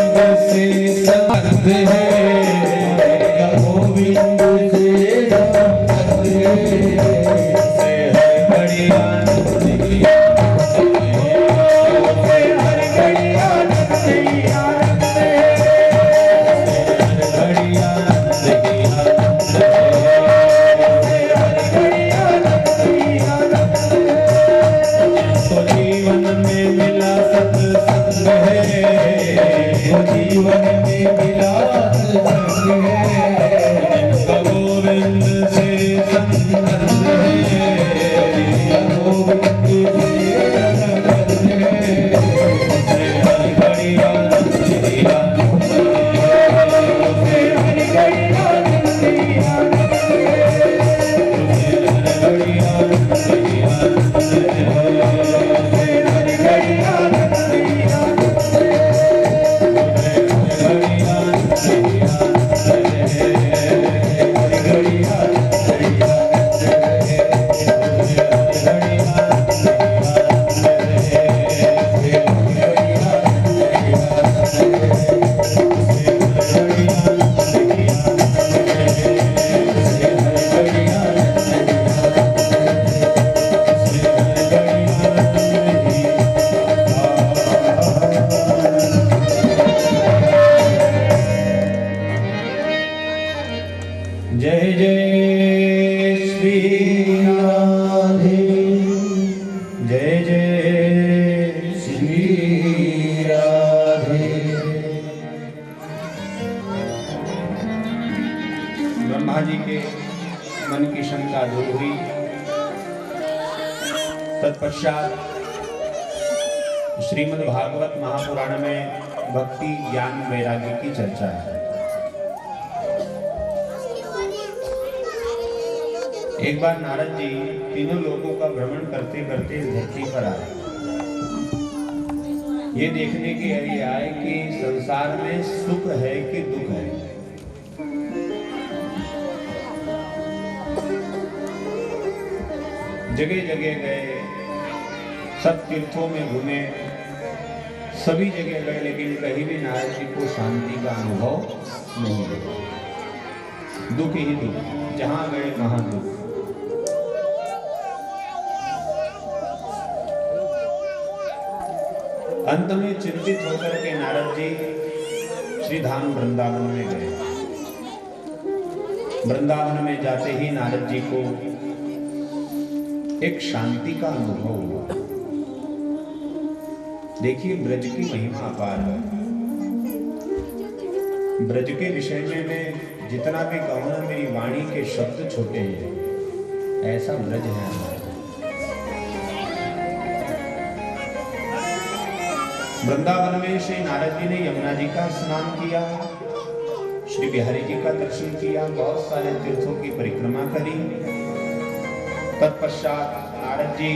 से संबंध है।
जिनका गोविंद से संबंध है।
उसे हर घड़ी आनंद ही आनंद है। उसे हर घड़ी आनंद ही आनंद है। उसे हर घड़ी आनंद ही आनंद है। उसे हर घड़ी आनंद ही आनंद है। जिसको जीवन में मिला सत्संग है।
तो जीवन में मिला सत्संग है।
जिनका गोविंद से संबंध है।
गोविंद से संबंध है।
उसे हर घड़ी आनंद ही आनंद है। उसे हर घड़ी आनंद ही आनंद है। उसे हर घड़ी आनंद ही आनंद है। उसे हर घड़ी आनंद ही आनंद है। उसे हर घड़ी आनंद ही आनंद है। हर घड़ी आनंद ही आनंद है। उसे हर घड़ी आनंद ही आनंद है। तत्पश्चात श्रीमद् भागवत महापुराण में भक्ति ज्ञान वैराग्य की चर्चा है। एक बार नारद जी तीनों लोगों का भ्रमण करते करते इस धरती पर आए। ये देखने के लिए आए कि संसार में सुख है कि दुख है। जगह जगह गए, सब तीर्थों में घूमे, सभी जगह गए, लेकिन कहीं भी नारद जी को शांति का अनुभव नहीं हुआ। दुख ही दुख, जहां गए वहां दुख। अंत में चिंतित होकर के नारद जी श्री धाम वृंदावन में गए। वृंदावन में जाते ही नारद जी को एक शांति का अनुभव हुआ। देखिए, ब्रज की महिमा अपार है। ब्रज के विषय में मैं जितना भी कहूं ना, मेरी वाणी के शब्द छोटे हैं। ऐसा ब्रज है हमारा। वृंदावन में श्री नारद जी ने यमुना जी का स्नान किया, श्री बिहारी जी का दर्शन किया, बहुत सारे तीर्थों की परिक्रमा करी। तत्पश्चात नारद जी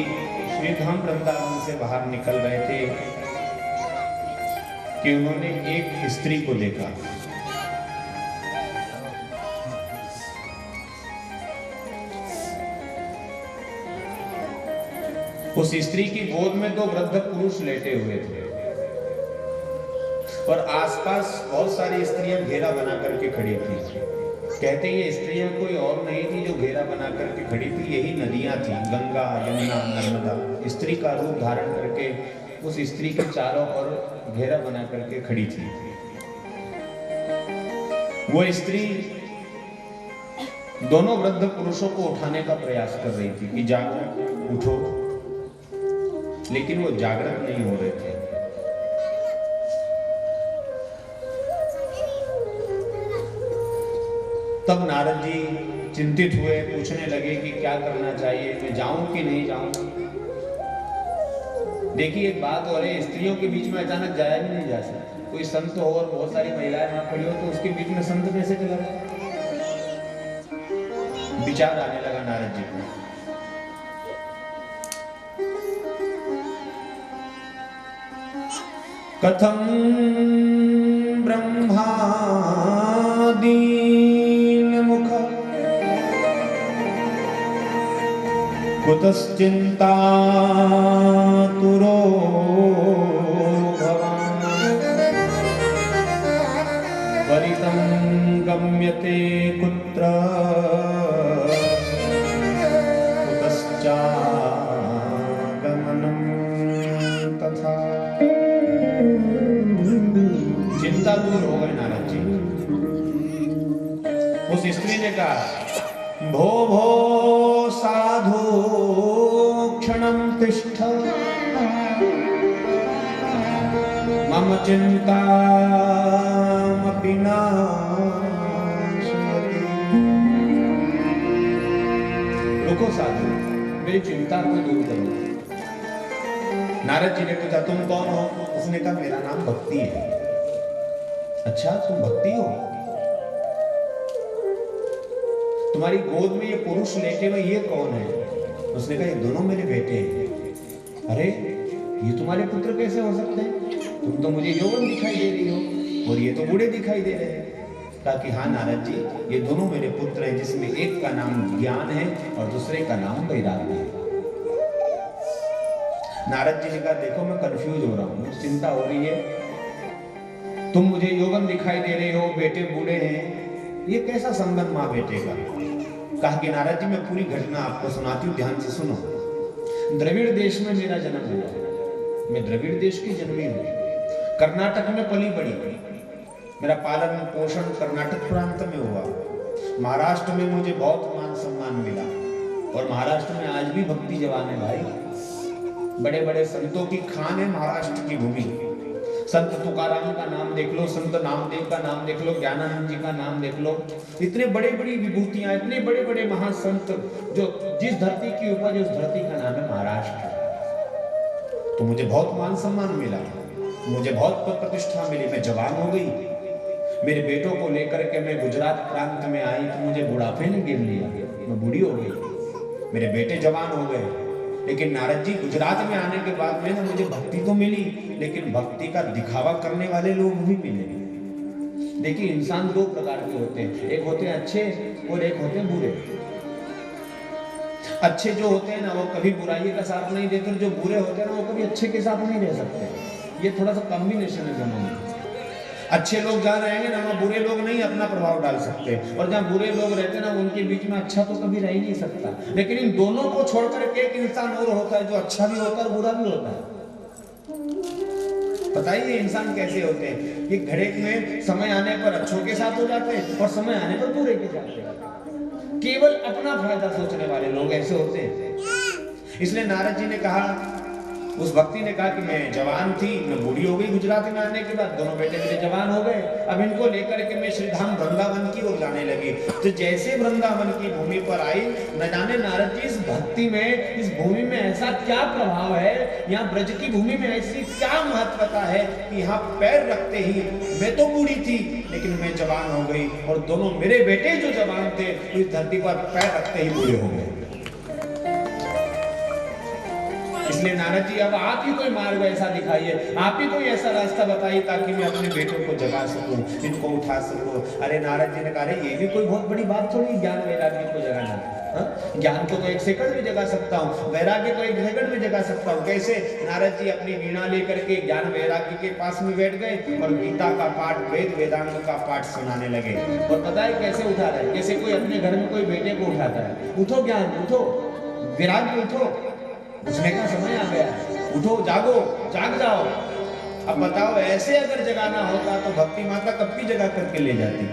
श्री धाम वृंदावन से बाहर निकल रहे थे कि उन्होंने एक स्त्री को देखा। उस स्त्री की गोद में दो वृद्ध पुरुष लेटे हुए थे और आसपास बहुत सारी स्त्रियां घेरा बना करके खड़ी थी। कहते ये स्त्रियां कोई और नहीं थी जो घेरा बना करके खड़ी थी, यही नदियां थी, गंगा, यमुना, नर्मदा। स्त्री का रूप धारण करके उस स्त्री के चारों ओर घेरा बना करके खड़ी थी। वो स्त्री दोनों वृद्ध पुरुषों को उठाने का प्रयास कर रही थी कि जागो, उठो, लेकिन वो जागृत नहीं हो रहे थे। तब नारद जी चिंतित हुए, पूछने लगे कि क्या करना चाहिए, मैं जाऊं कि नहीं जाऊं। देखिए, एक बात और है, स्त्रियों के बीच में अचानक जाया भी नहीं जा सकता। कोई संत हो और बहुत सारी महिलाएं वहां खड़ी हो तो उसके बीच में संत कैसे चला जाए। विचार आने लगा नारद जी को। कथम ब्रह्मादीन मुख कुतश्चिंता तुरो भवान् परितं गम्यते कुत्र कुतश्चागमनं तथा। चिंता दूर हो गई नारद जी। उस स्त्री ने कहा, भो भो साधु क्षणं तिष्ठ, मम चिंतामपि नाशयति। रुको साधु, मेरी चिंता को दूर करो। नारद जी ने पूछा, तुम कौन हो? उसने कहा, मेरा नाम भक्ति है। अच्छा, तुम भक्ति हो? तुम्हारी गोद में ये पुरुष लेटे हुए ये कौन है? उसने कहा, ये दोनों मेरे बेटे हैं। अरे, ये तुम्हारे पुत्र कैसे हो सकते हैं? तुम तो मुझे यौवन दिखाई दे रही हो और ये तो बूढ़े दिखाई दे रहे हैं। कहा कि हाँ नारद जी, ये दोनों मेरे पुत्र हैं, जिसमें एक का नाम ज्ञान है और दूसरे का नाम वैराग्य है। नारद जी ने कहा, देखो मैं कंफ्यूज हो रहा हूँ, चिंता हो रही है। तुम मुझे यौवन दिखाई दे रहे हो, बेटे बूढ़े हैं, ये कैसा संबंध माँ बेटे का? कहा कि नारद जी, मैं पूरी घटना आपको सुनाती हूँ, ध्यान से सुनो। द्रविड़ देश में मेरा जन्म हुआ। मैं द्रविड़ देश की जन्मी हूँ, कर्नाटक में पली बड़ी। मेरा पालन पोषण कर्नाटक प्रांत में हुआ। महाराष्ट्र में मुझे बहुत मान सम्मान मिला और महाराष्ट्र में आज भी भक्ति जवान है भाई। बड़े बड़े संतों की खान है महाराष्ट्र की भूमि। संत तुकाराम का नाम देख लो, संत नामदेव का नाम देख लो, ज्ञानानंद जी का नाम देख लो। इतने बड़े बड़ी विभूतियां, इतने बड़े बड़े महासंत, जो जिस धरती की उपज उस धरती का नाम है महाराष्ट्र। तो मुझे बहुत मान सम्मान मिला, मुझे बहुत पद प्रतिष्ठा मिली, मैं जवान हो गई। मेरे बेटों को लेकर के मैं गुजरात प्रांत में आई तो मुझे बुढ़ापे ने गिर लिया, मैं बूढ़ी हो गई, मेरे बेटे जवान हो गए। लेकिन नारद जी गुजरात में आने के बाद में ना मुझे भक्ति तो मिली, लेकिन भक्ति का दिखावा करने वाले लोग भी मिले। देखिए इंसान दो प्रकार के होते हैं, एक होते हैं अच्छे और एक होते हैं बुरे। अच्छे जो होते हैं ना वो कभी बुराई का साथ नहीं देते, जो बुरे होते हैं ना वो कभी अच्छे के साथ नहीं रह सकते। ये थोड़ा सा कॉम्बिनेशन है दोनों में। अच्छे लोग जहाँ रहेंगे ना वहाँ बुरे लोग नहीं अपना प्रभाव डाल सकते, और जहाँ बुरे लोग रहते हैं ना उनके बीच में अच्छा तो कभी रह ही नहीं सकता। लेकिन इन दोनों को छोड़कर के एक इंसान और होता है जो अच्छा भी होता है और बुरा भी होता है। बताइए इंसान कैसे होते हैं? ये घड़े में समय आने पर अच्छों के साथ हो जाते हैं और समय आने पर बुरे के साथ हो जाते हैं। केवल अपना फायदा सोचने वाले लोग ऐसे होते हैं। इसलिए नारद जी ने कहा, उस भक्ति ने कहा कि मैं जवान थी, मैं बूढ़ी हो गई गुजरात में आने के बाद, दोनों बेटे मेरे जवान हो गए। अब इनको लेकर के मैं श्रीधाम वृंदावन की ओर जाने लगी। तो जैसे वृंदावन की भूमि पर आई, न जाने नारद जी इस भक्ति में, इस भूमि में ऐसा क्या प्रभाव है, यहाँ ब्रज की भूमि में ऐसी क्या महत्वता है कि यहाँ पैर रखते ही, मैं तो बूढ़ी थी लेकिन मैं जवान हो गई, और दोनों मेरे बेटे जो जवान थे इस धरती पर पैर रखते ही बूढ़े हो गए। इसलिए नारद जी अब आप ही कोई मार्ग ऐसा दिखाइए, आप ही कोई ऐसा रास्ता बताइए ताकि मैं अपने बेटों को जगा सकूं, इनको उठा सकूं। अरे नारद जी ने कहा ये भी कोई बहुत बड़ी बात थोड़ी, ज्ञान वैराग्य को जगाना। ज्ञान को तो 1 सेकंड में जगा सकता हूँ, वैराग्य को 1 सेकंड में जगा सकता हूँ। कैसे? नारद जी अपनी वीणा लेकर के ज्ञान वैराग्य के पास में बैठ गए और गीता का पाठ, वेद वेदांत का पाठ सुनाने लगे। और पता है कैसे उठा रहे? जैसे कोई अपने घर में कोई बेटे को उठाता है, उठो ज्ञान, उठो वैराग्य, उठो, उठने का समय आ गया, उठो, जागो, जाग जाओ। अब बताओ ऐसे अगर जगाना होता तो भक्ति माता कब की जगा करके ले जाती,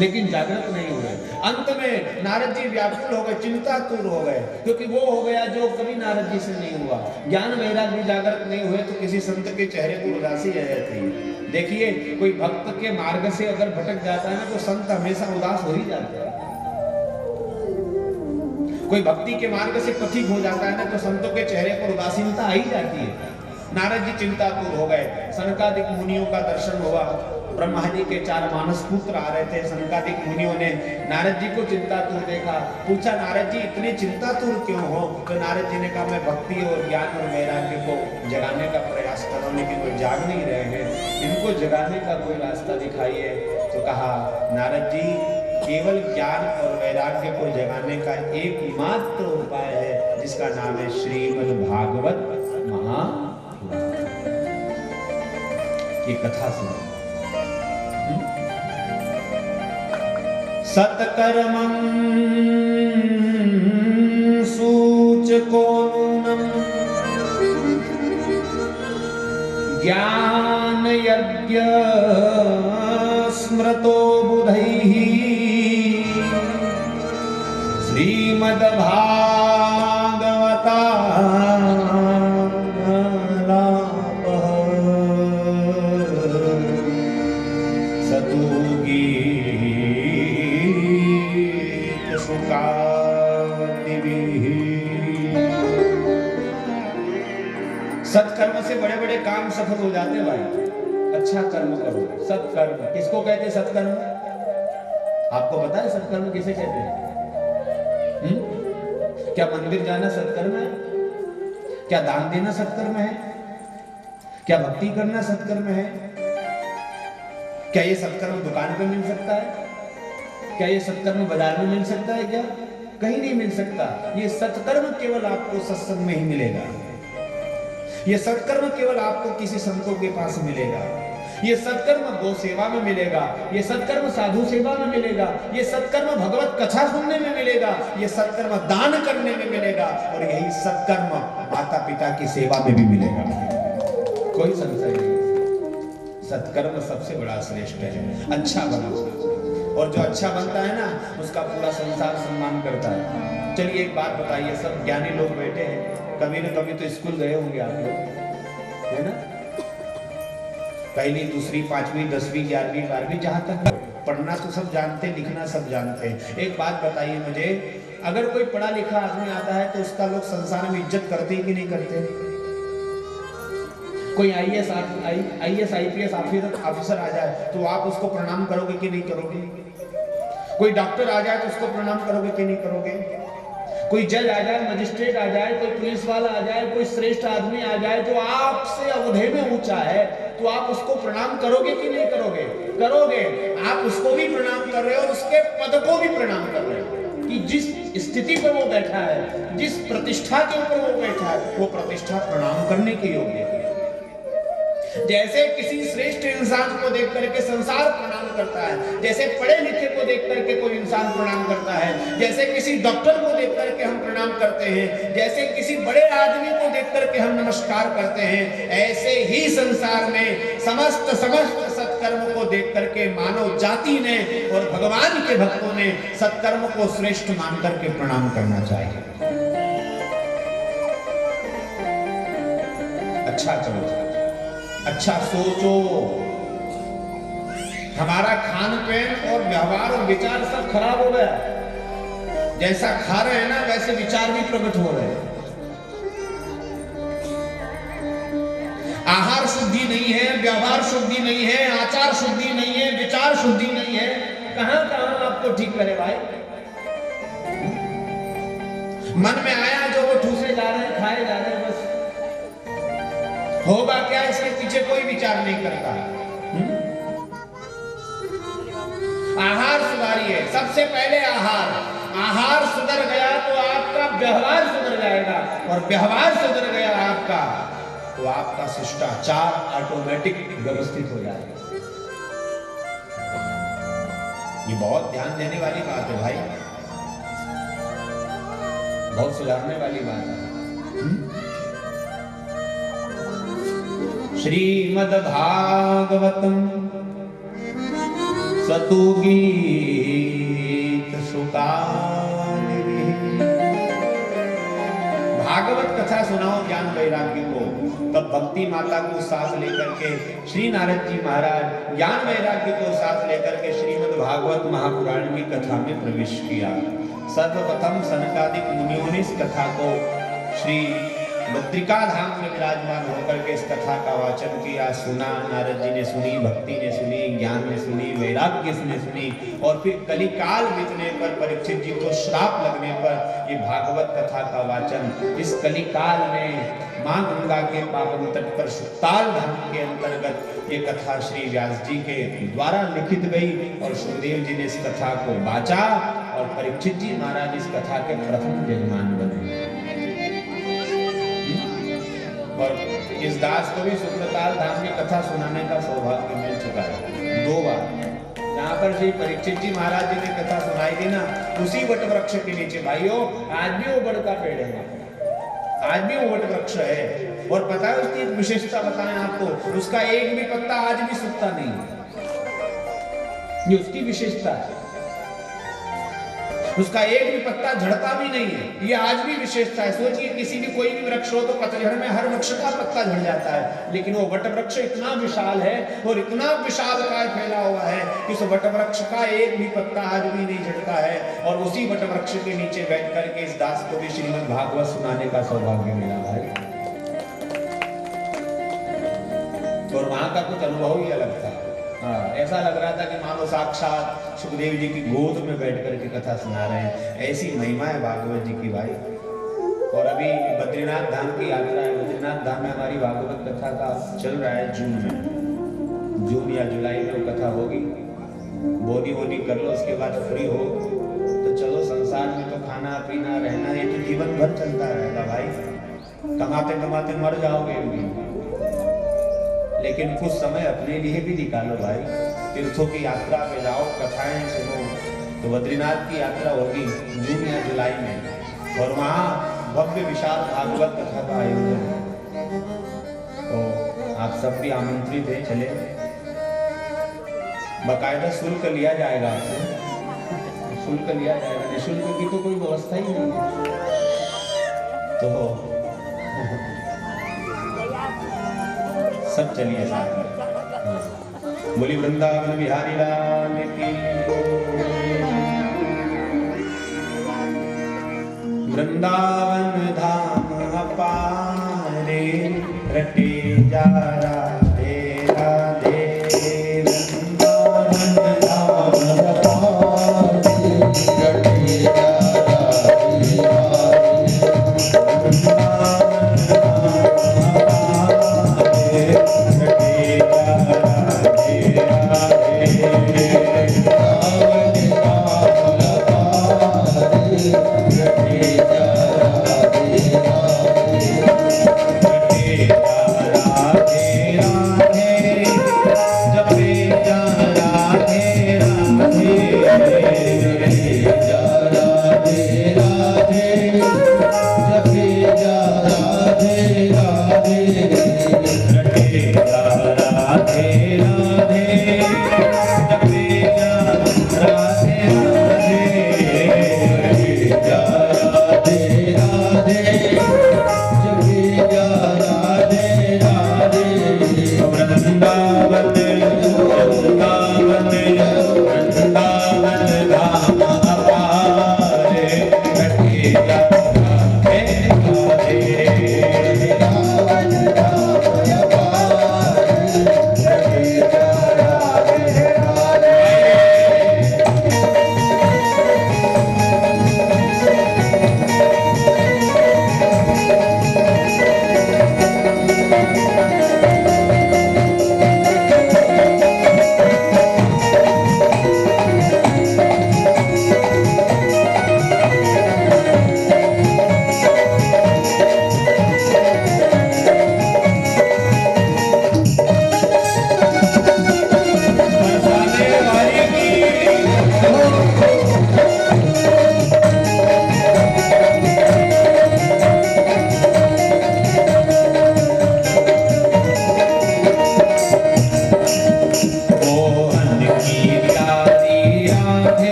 लेकिन जागृत नहीं हुए। अंत में नारद जी व्याकुल हो गए, चिंतातुर हो गए, क्योंकि वो हो गया जो कभी नारद जी से नहीं हुआ। ज्ञान वैराग्य जागृत नहीं हुए तो किसी संत के चेहरे पर उदासी आ जाती है। देखिए कोई भक्त के मार्ग से अगर भटक जाता है ना तो संत हमेशा उदास हो ही जाते हैं। कोई भक्ति के मार्ग से पथिक हो जाता है ना तो संतों के चेहरे पर उदासीनता आ ही जाती है। नारद जी चिंतातुर हो गए। सनकादिक मुनियों का दर्शन हुआ, ब्रह्मा जी के 4 मानस पुत्र आ रहे थे। सनकादिक मुनियों ने नारद जी को चिंतातुर देखा, पूछा नारद जी इतने चिंतातुर क्यों हो? तो नारद जी ने कहा मैं भक्ति और ज्ञान और वैराग्य को जगाने का प्रयास कर रहा हूं, लेकिन वो जाग नहीं रहे हैं, इनको जगाने का कोई रास्ता दिखाइए। तो कहा नारद जी केवल ज्ञान और वैराग्य को जगाने का एकमात्र उपाय है जिसका नाम है श्रीमद् भागवत महापुराण। ये कथा सुनो। सत्कर्मं सूचको नूनं ज्ञान यज्ञ स्मृतो बुधैः श्रीमद् भागवता सत्कर्म से बड़े बड़े काम सफल हो जाते भाई। अच्छा कर्म करो, सत्कर्म किसको कहते हैं? सत्कर्म आपको पता है सत्कर्म किसे कहते हैं? क्या मंदिर जाना सत्कर्म है? क्या दान देना सत्कर्म है? क्या भक्ति करना सत्कर्म है? क्या ये सत्कर्म दुकान पे मिल सकता है? क्या ये सत्कर्म बाजार में मिल सकता है? क्या कहीं नहीं मिल सकता। ये सत्कर्म केवल आपको सत्संग में ही मिलेगा। ये सत्कर्म केवल आपको किसी संतों के पास मिलेगा। ये सत्कर्म गौ सेवा में मिलेगा, ये सत्कर्म साधु सेवा में मिलेगा, ये सत्कर्म भगवत कथा सुनने में मिलेगा, ये सत्कर्म दान करने में मिलेगा, और यही सत्कर्म माता पिता की सेवा में भी मिलेगा। कोई संशय नहीं, सत्कर्म सबसे बड़ा श्रेष्ठ है। अच्छा बनो, और जो अच्छा बनता है ना उसका पूरा संसार सम्मान करता है। चलिए एक बात बताइए, सब ज्ञानी लोग बैठे हैं, कभी न कभी तो स्कूल गए होंगे आप लोग, है ना? पहली, दूसरी, 5वीं, 10वीं, 11वीं, 12वीं, जहां तक पढ़ना तो सब जानते, लिखना सब जानते हैं। एक बात बताइए मुझे, अगर कोई पढ़ा लिखा आदमी आता है तो उसका लोग संसार में इज्जत करते कि नहीं करते? कोई आईएएस आईपीएस ऑफिसर आ जाए तो आप उसको प्रणाम करोगे कि नहीं करोगे? कोई डॉक्टर आ जाए तो उसको प्रणाम करोगे कि नहीं करोगे? कोई जज आ जाए, मजिस्ट्रेट आ जाए, कोई पुलिस वाला आ जाए, कोई श्रेष्ठ आदमी आ जाए जो आपसे अवधि में ऊंचा है, तो आप उसको प्रणाम करोगे कि नहीं करोगे? करोगे। आप उसको भी प्रणाम कर रहे हो और उसके पद को भी प्रणाम कर रहे हो कि जिस स्थिति पर वो बैठा है, जिस प्रतिष्ठा के ऊपर वो बैठा है, वो प्रतिष्ठा प्रणाम करने के योग्य है। जैसे किसी श्रेष्ठ इंसान को देख करके संसार प्रणाम करता है, जैसे पढ़े लिखे को देख करके कोई इंसान प्रणाम करता है, जैसे किसी डॉक्टर को देख करके हम प्रणाम करते हैं, जैसे किसी बड़े आदमी को देख करके हम नमस्कार करते हैं, ऐसे ही संसार में समस्त सत्कर्म को देख करके मानव जाति ने और भगवान के भक्तों ने सत्कर्म को श्रेष्ठ मान करके प्रणाम करना चाहिए। अच्छा चलो, अच्छा सोचो। हमारा खान पीन और व्यवहार और विचार सब खराब हो गया। जैसा खा रहे हैं ना वैसे विचार भी प्रकट हो रहे हैं। आहार शुद्धि नहीं है, व्यवहार शुद्धि नहीं है, आचार शुद्धि नहीं है, विचार शुद्धि नहीं है। कहां कहां आपको ठीक करे भाई? मन में आया जो वो ठूसे जा रहे हैं, खाए जा रहे हैं, बस होगा क्या इसके पीछे कोई विचार नहीं करता। आहार सुधारिए, सबसे पहले आहार सुधर गया तो आपका व्यवहार सुधर जाएगा, और व्यवहार सुधर गया आपका तो आपका शिष्टाचार ऑटोमेटिक व्यवस्थित हो जाएगा। ये बहुत ध्यान देने वाली बात है भाई, बहुत सुधारने वाली बात है। श्रीमद् भागवतम सतुगीत सुकानिधि। भागवत कथा सुनाओ ज्ञान वैराग्य को। तब भक्ति माता को साथ लेकर के श्री नारद जी महाराज ज्ञान वैराग्य को साथ लेकर के श्रीमद् भागवत महापुराण की कथा में प्रवेश किया। सर्वप्रथम सनकादिक मुनियों ने इस कथा को श्री बद्रिका धाम में विराजमान होकर के इस कथा का वाचन किया, सुना। नारद जी ने सुनी, भक्ति ने सुनी, ज्ञान ने सुनी, वैराग्य ने सुनी, और फिर कलिकाल बीतने पर परीक्षित जी को श्राप लगने पर ये भागवत कथा का वाचन इस कलिकाल में मां गंगा के पावन तट पर सुक्ताल धाम के अंतर्गत ये कथा श्री व्यास जी के द्वारा लिखित गई, और सुखदेव जी ने इस कथा को वाचा, और परीक्षित जी महाराज इस कथा के प्रथम यजमान बने। और इस दास को भी सुक्रताल धाम में कथा सुनाने का सौभाग्य मिल चुका है 2 बार। जहाँ पर श्री परीक्षित जी महाराज जी ने कथा सुनाई थी ना, उसी वट वृक्ष के नीचे, भाइयों आज भी वो बड़ का पेड़ है, आज भी वो वट वृक्ष है। और पता है उसकी विशेषता बताएं आपको, उसका एक भी पत्ता आज भी सूखता नहीं है, ये उसकी विशेषता है। उसका एक भी पत्ता झड़ता भी नहीं है, ये आज भी विशेषता है। सोचिए किसी भी कोई भी वृक्ष हो तो पतझड़ में हर वृक्ष का पत्ता झड़ जाता है, लेकिन वो वट वृक्ष इतना विशाल है और इतना विशालकाय फैला हुआ है कि उस वट वृक्ष का एक भी पत्ता आज भी नहीं झड़ता है। और उसी वट वृक्ष के नीचे बैठ करके इस दास को भी श्रीमद् भागवत सुनाने का सौभाग्य मिला भाई, और वहां का कुछ अनुभव ही अलग था। हाँ, ऐसा लग रहा था कि मानो साक्षात सुखदेव जी की गोद में बैठ करके कथा सुना रहे हैं। ऐसी महिमा है भागवत जी की भाई। और अभी बद्रीनाथ धाम की यात्रा है, बद्रीनाथ धाम में हमारी भागवत कथा का चल रहा है जून या जुलाई में वो कथा होगी। बोनी कर लो, उसके बाद फ्री हो तो चलो। संसार में तो खाना पीना रहना ये तो जीवन भर चलता रहेगा भाई, कमाते कमाते मर जाओगे भी, लेकिन कुछ समय अपने लिए भी निकालो भाई। तीर्थों की यात्रा पे जाओ, कथाएं सुनो। तो बद्रीनाथ की यात्रा होगी जून या जुलाई में, और वहाँ भव्य विशाल भागवत कथा का आयोजन है। तो आप सब भी आमंत्रित हैं, चले। बाकायदा शुल्क लिया जाएगा आपसे, शुल्क लिया जाएगा, निःशुल्क की तो कोई व्यवस्था ही नहीं है। तो सब चलिए साथ में। बोली वृंदावन बिहारी लाल की। वृंदावन धाम अपारे रटे जा राधे राधे वृंदावन धाम अपारे रटे जा राधे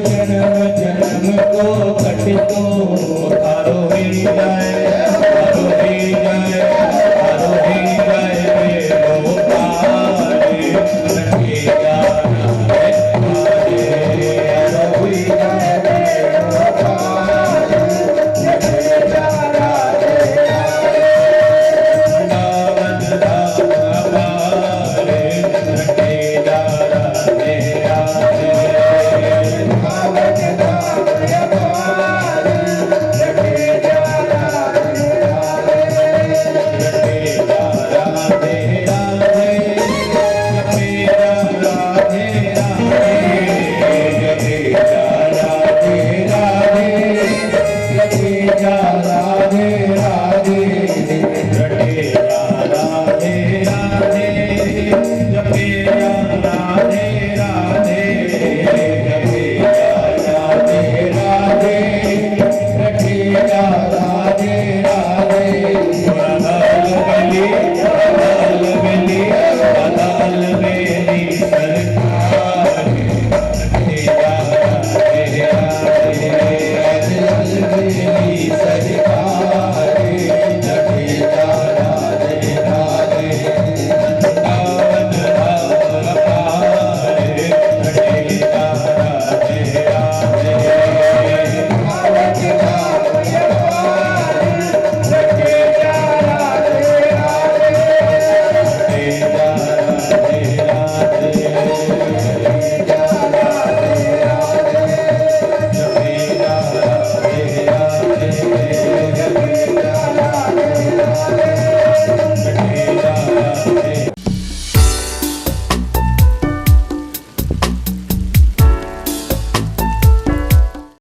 जन्म जन्म को कट को थारो मिल जाए